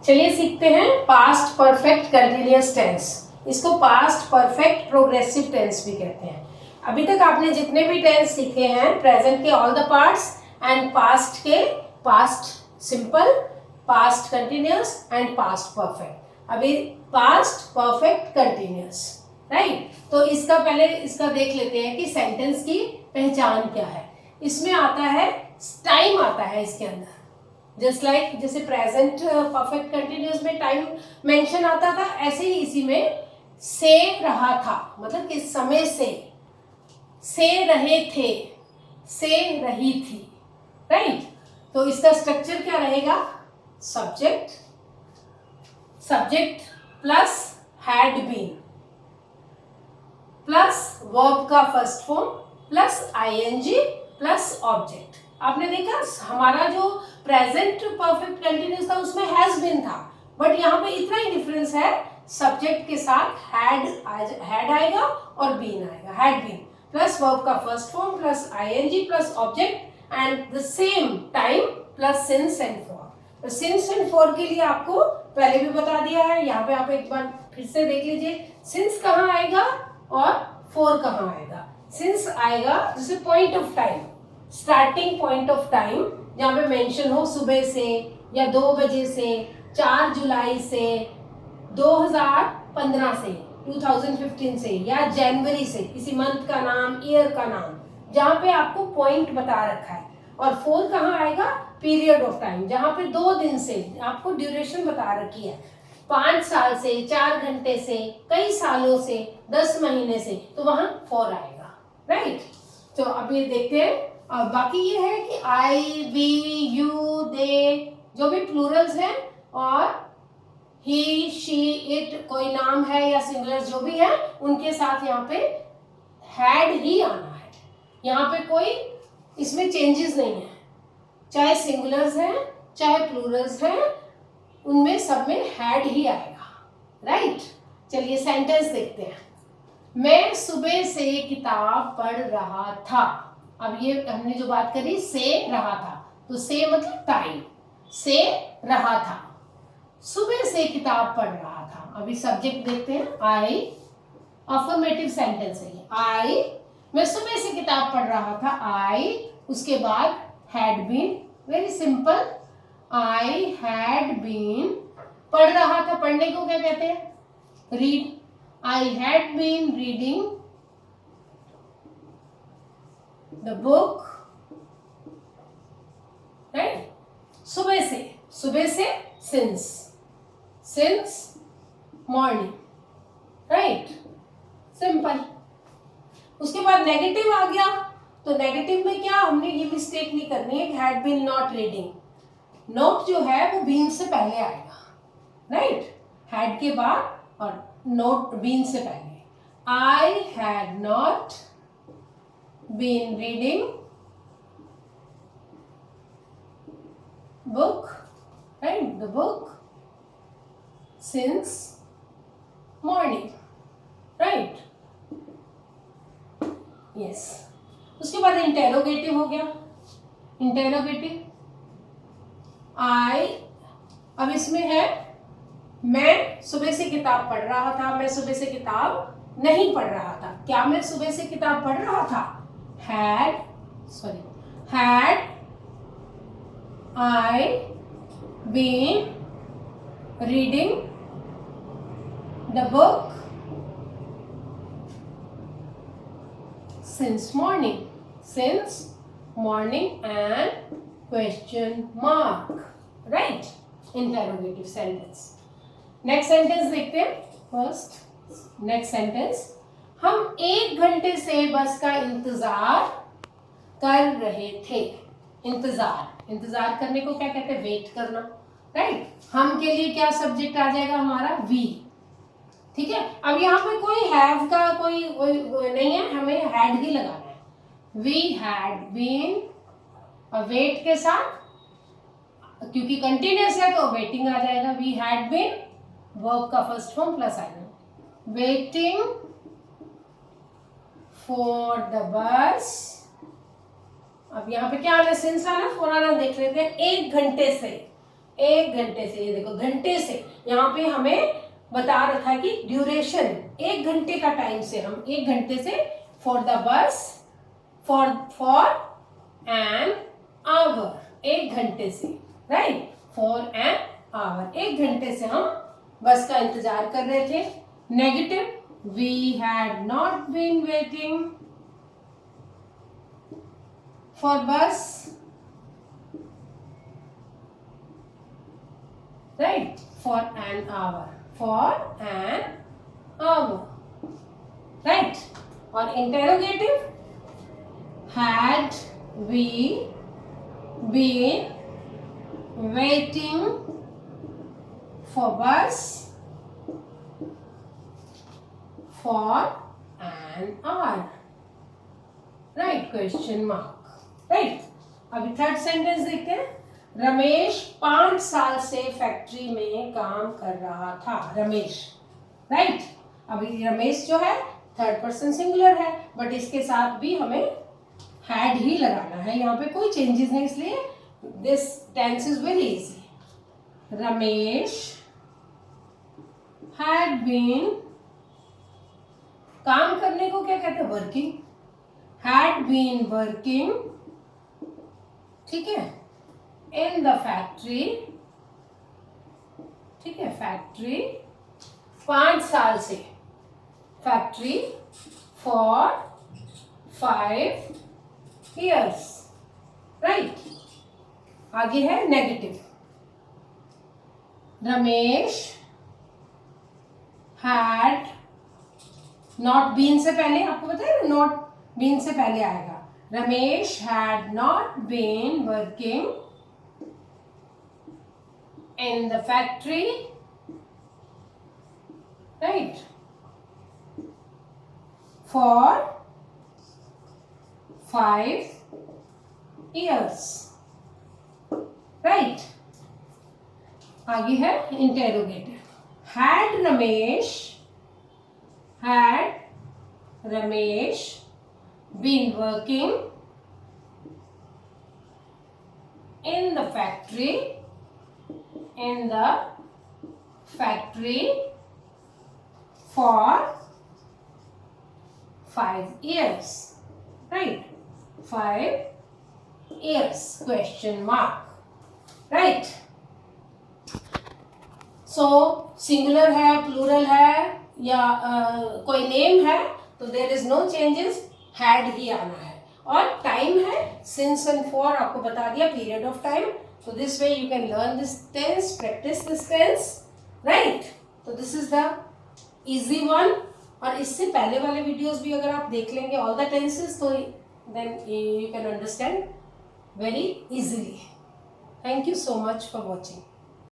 चलिए सीखते हैं पास्ट परफेक्ट कंटिन्यूअस टेंस। इसको पास्ट परफेक्ट प्रोग्रेसिव टेंस भी कहते हैं। अभी तक आपने जितने भी टेंस सीखे हैं, प्रेजेंट के all the parts and past के past simple, past continuous and past perfect. अभी पास्ट परफेक्ट कंटिन्यूअस, राइट। तो इसका पहले इसका देख लेते हैं कि सेंटेंस की पहचान क्या है। इसमें आता है टाइम, आता है इसके अंदर, जस्ट लाइक जैसे प्रेजेंट परफेक्ट कंटिन्यूअस में टाइम मेंशन आता था, ऐसे ही इसी में से रहा था, मतलब किस समय से रहे थे, से रही थी, राइट। तो इसका स्ट्रक्चर क्या रहेगा? Subject, subject plus had been plus verb का first form plus ING plus object. आपने देखा हमारा जो प्रेजेंट परफेक्ट कंटिन्यूअस था उसमें हैज बीन था, बट यहाँ पे इतना ही डिफरेंस है, सब्जेक्ट के साथ हैड आएगा और बीन आएगा। हैड बीन प्लस वर्ब का first form plus ING plus object and the same time plus since and for. तो सिंस एंड फॉर के लिए आपको पहले भी बता दिया है, यहाँ पे आप एक बार फिर से देख लीजिए। सिंस कहाँ आएगा और फॉर कहाँ आएगा? सिंस आएगा जैसे point of time, starting point of time, जहाँ पे मेंशन हो सुबह से या 2 बजे से, 4 जुलाई से, 2015 से, 2015 से, या जनवरी से, किसी मंथ का नाम, ईयर का नाम, जहाँ पे आपको पॉइंट बता रखा है। और फोर कहाँ आएगा? पीरियड ऑफ टाइम, जहाँ पे 2 दिन से आपको ड्यूरेशन बता रखी है, 5 साल से, 4 घंटे से, कई सालों से, 10 महीने से, तो वहां फॉर आएगा, राइट। तो अब ये देखते हैं। बाकी ये है कि आई, वी, यू, दे, जो भी प्लूरल्स हैं, और ही, शी, इट, कोई नाम है या सिंगुलर जो भी है, उनके साथ यहाँ पे हैड ही आना है। यहाँ पे कोई इसमें चेंजेस नहीं है, चाहे सिंगुलर्स हैं चाहे प्लूरल्स हैं, उनमें सब में हैड ही आएगा, राइट। चलिए सेंटेंस देखते हैं। मैं सुबह से किताब पढ़ रहा था। अब ये हमने जो बात करी से रहा था, तो से मतलब टाइम, से रहा था, सुबह से किताब पढ़ रहा था। अभी सब्जेक्ट देखते हैं, आई, अफर्मेटिव सेंटेंस है ये। आई, मैं सुबह से किताब पढ़ रहा था, आई, उसके बाद had been, very simple, I had been, पढ़ रहा था, पढ़ने को क्या कहते हैं? Read. I had been reading the book, right. सुबह से सिंस मॉर्निंग, राइट, सिंपल। उसके बाद नेगेटिव आ गया, तो नेगेटिव में क्या, हमने ये मिस्टेक नहीं करनी है, had been not reading. Note जो है वो बीन से पहले आएगा, राइट, हैड के बाद और नोट बीन से पहले। I had not been reading book, right, the book since morning, right, yes. उसके बाद इंटेरोगेटिव हो गया, इंटेरोगेटिव। आई, अब इसमें है मैं सुबह से किताब पढ़ रहा था, मैं सुबह से किताब नहीं पढ़ रहा था। क्या मैं सुबह से किताब पढ़ रहा था? Had I been reading the book since morning and question mark, right, interrogative sentence. Next sentence देखते हैं। फर्स्ट नेक्स्ट सेंटेंस, हम 1 घंटे से बस का इंतजार कर रहे थे। इंतजार करने को क्या कहते हैं? वेट करना, राइट। हम के लिए क्या सब्जेक्ट आ जाएगा हमारा? वी, ठीक है। अब यहाँ पे कोई हैव का कोई नहीं है, हमें हैड ही लगाना है। वी हैड बीन, और वेट के साथ, क्योंकि कंटिन्यूअस है तो वेटिंग आ जाएगा। वी हैड बीन, वर्ब का फर्स्ट फॉर्म प्लस आएगा, वेटिंग फॉर द बस। अब यहाँ पे क्या आना है? सिंस आना, फॉर आना, देख लेते हैं। 1 घंटे से, 1 घंटे से, ये देखो घंटे से, यहाँ पे हमें बता रखा है कि ड्यूरेशन 1 घंटे का टाइम से, हम 1 घंटे से for the bus, for an our, 1 घंटे से, राइट, फॉर एन आवर, 1 घंटे से हम बस का इंतजार कर रहे थे। Negative, we had not been waiting for bus, right, for an hour, right. और interrogative, had we been waiting for bus for an hour, right, question mark, right। अभी थर्ड सेंटेंस देखते हैं। रमेश 5 साल से फैक्ट्री में काम कर रहा था, रमेश, राइट। अभी रमेश जो है थर्ड पर्सन सिंगुलर है, बट इसके साथ भी हमें हैड ही लगाना है, यहाँ पे कोई चेंजेस नहीं, इसलिए this tense is very easy. Ramesh had been, काम करने को क्या कहते हैं, वर्किंग, हैड बीन वर्किंग, ठीक है, इन द फैक्ट्री, ठीक है, फैक्ट्री 5 साल से, फैक्ट्री फॉर 5 years, right। आगे है negative, Ramesh had, not been से पहले, आपको पता है ना, नॉट बीन से पहले आएगा, Ramesh had not been working in the factory, right, for 5 years, right. आगे है interrogative, had Ramesh been working in the factory for 5 years, right, 5 years, question mark, right। so singular है, प्लूरल है, या कोई नेम है, तो there is no changes, had ही आना है। और टाइम है, सिंस एंड फॉर आपको बता दिया, period of time. so this way you can learn this tense, practice this tense, right। तो this is the easy one। और इससे पहले वाले वीडियोस भी अगर आप देख लेंगे ऑल द टेंसेस, तो then you can understand very easily। Thank you so much for watching।